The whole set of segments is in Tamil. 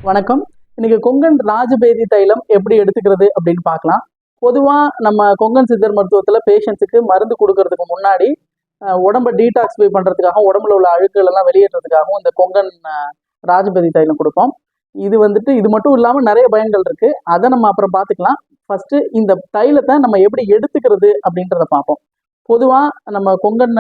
வணக்கம். இன்னைக்கு கொங்கன் ராஜபேதி தைலம் எப்படி எடுத்துக்கிறது அப்படின்னு பார்க்கலாம். பொதுவா நம்ம கொங்கன் சித்தர் மருத்துவத்துல பேஷண்ட்ஸுக்கு மருந்து கொடுக்கறதுக்கு முன்னாடி உடம்ப டீடாக்சிஃபை பண்றதுக்காக, உடம்புல உள்ள அழுக்குகள் எல்லாம் வெளியேற்றதுக்காகவும் இந்த கொங்கன் ராஜபேதி தைலம் கொடுப்போம். இது மட்டும் இல்லாம நிறைய பயன்கள் இருக்கு. அதை நம்ம அப்புறம் பார்த்துக்கலாம். ஃபர்ஸ்ட் இந்த தைலத்தை நம்ம எப்படி எடுத்துக்கிறது அப்படின்றத பார்ப்போம். பொதுவா நம்ம கொங்கன்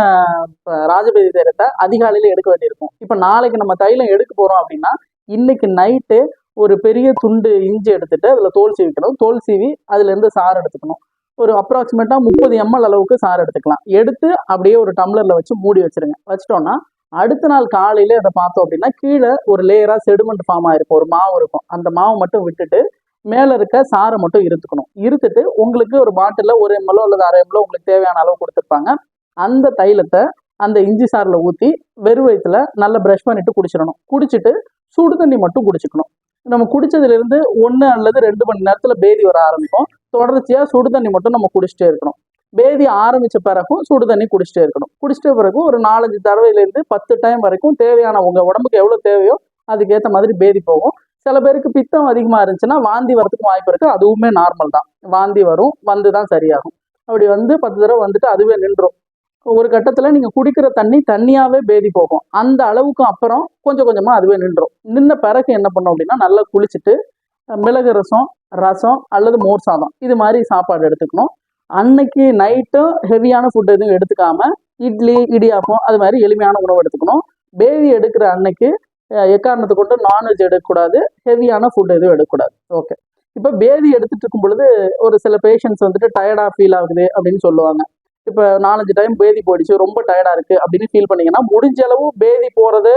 ராஜபேதி தைலத்தை அதிகாலையில எடுக்க வேண்டியிருக்கும். இப்ப நாளைக்கு நம்ம தைலம் எடுக்க போறோம் அப்படின்னா இன்னைக்கு நைட்டு ஒரு பெரிய துண்டு இஞ்சி எடுத்துட்டு அதுல தோல் சீவிக்கணும். தோல் சீவி அதுல இருந்து சாறு எடுத்துக்கணும். ஒரு அப்ராக்சிமேட்டா 30 ml அளவுக்கு சாறு எடுத்துக்கலாம். எடுத்து அப்படியே ஒரு டம்ளர்ல வச்சு மூடி வச்சிருங்க. வச்சிட்டோம்னா அடுத்த நாள் காலையில அதை பார்த்தோம் அப்படின்னா கீழே ஒரு லேயரா செடிமெண்ட் ஃபார்ம் ஆயிருக்கும், ஒரு மாவு இருக்கும். அந்த மாவு மட்டும் விட்டுட்டு மேல இருக்க சாரை மட்டும் இருத்துட்டு உங்களுக்கு ஒரு பாட்டில 1 ml அல்லது 1/2 ml உங்களுக்கு தேவையான அளவு கொடுத்துருப்பாங்க. அந்த தைலத்தை அந்த இஞ்சி சாறுல ஊத்தி வெறும் வயிற்றுல நல்லா ப்ரஷ் பண்ணிட்டு குடிச்சிடணும். குடிச்சிட்டு சுடு தண்ணி மட்டும் குடிச்சுக்கணும். நம்ம குடிச்சதுல இருந்து 1 அல்லது 2 மணி நேரத்துல பேதி வர ஆரம்பிக்கும். தொடர்ச்சியா சுடு தண்ணி மட்டும் நம்ம குடிச்சிட்டே இருக்கணும். பேதி ஆரம்பிச்ச பிறகும் சுடு தண்ணி குடிச்சிட்டே இருக்கணும். குடிச்சிட்ட பிறகு ஒரு 4-5 தடவையில இருந்து 10 டைம் வரைக்கும் தேவையான உங்க உடம்புக்கு எவ்வளவு தேவையோ அதுக்கேற்ற மாதிரி பேதி போகும். சில பேருக்கு பித்தம் அதிகமா இருந்துச்சுன்னா வாந்தி வரதுக்கு வாய்ப்பு இருக்கு. அதுவுமே நார்மல் தான். வாந்தி வரும், வந்துதான் சரியாகும். அப்படி 10 தடவை வந்துட்டு அதுவே நின்றும். ஒரு கட்டத்துல நீங்க குடிக்கிற தண்ணியாவே பேதி போகும். அந்த அளவுக்கு அப்புறம் கொஞ்சம் கொஞ்சமா அதுவே நின்றும். நின்ன பிறகு என்ன பண்ணும் அப்படின்னா நல்லா குளிச்சுட்டு மிளகு ரசம் அல்லது மோர் சாதம் இது மாதிரி சாப்பாடு எடுத்துக்கணும். அன்னைக்கு நைட்டும் ஹெவியான ஃபுட் எதுவும் எடுத்துக்காம இட்லி, இடியாப்பம் அது மாதிரி எளிமையான உணவு எடுத்துக்கணும். பேதி எடுக்கிற அன்னைக்கு எக்காரணத்தை கொண்டு நான்வெஜ் எடுக்கக்கூடாது, ஹெவியான ஃபுட் எதுவும் எடுக்கக்கூடாது. ஓகே. இப்போ பேதி எடுத்துட்டு இருக்கும் பொழுது ஒரு சில பேஷண்ட்ஸ் வந்துட்டு டயர்டா ஃபீல் ஆகுது அப்படின்னு சொல்லுவாங்க. இப்போ 4-5 டைம் பேதி போயிடுச்சு, ரொம்ப டயர்டா இருக்கு அப்படின்னு ஃபீல் பண்ணீங்கன்னா முடிஞ்ச அளவு பேதி போறது,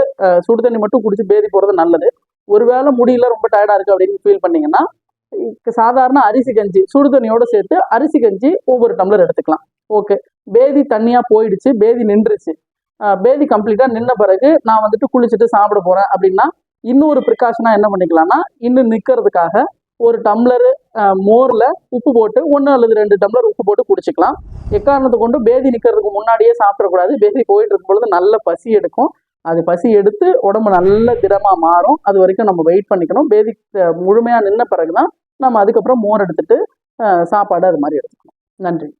சுடு தண்ணி மட்டும் குடிச்சு பேதி போறது நல்லது. ஒருவேளை முடியல, ரொம்ப டயர்டா இருக்கு அப்படின்னு ஃபீல் பண்ணீங்கன்னா சாதாரண அரிசி கஞ்சி சுடு தண்ணியோட சேர்த்து அரிசி கஞ்சி ஒவ்வொரு டம்ளர் எடுத்துக்கலாம். ஓகே. பேதி தண்ணியா போயிடுச்சு, பேதி நின்றுச்சு. பேதி கம்ப்ளீட்டா நின்ன பிறகு நான் வந்துட்டு குளிச்சுட்டு சாப்பிட போறேன் அப்படின்னா இன்னொரு ப்ரிகாஷனா என்ன பண்ணிக்கலாம்னா இன்னும் நிக்கிறதுக்காக ஒரு டம்ளர் மோர்ல உப்பு போட்டு 1 அல்லது 2 டம்ளர் உப்பு போட்டு குடிச்சுக்கலாம். எக்காரணத்தை கொண்டு பேதி நிக்கிறதுக்கு முன்னாடியே சாப்பிடக்கூடாது. பேதி போயிட்டு இருக்கும் பொழுது நல்ல பசி எடுக்கும். அது பசி எடுத்து உடம்பு நல்ல திடமா மாறும். அது வரைக்கும் நம்ம வெயிட் பண்ணிக்கணும். பேதி முழுமையா நின்ன பிறகுதான் நம்ம அதுக்கப்புறம் மோர் எடுத்துட்டு சாப்பாடு அது மாதிரி எடுத்துக்கணும். நன்றி.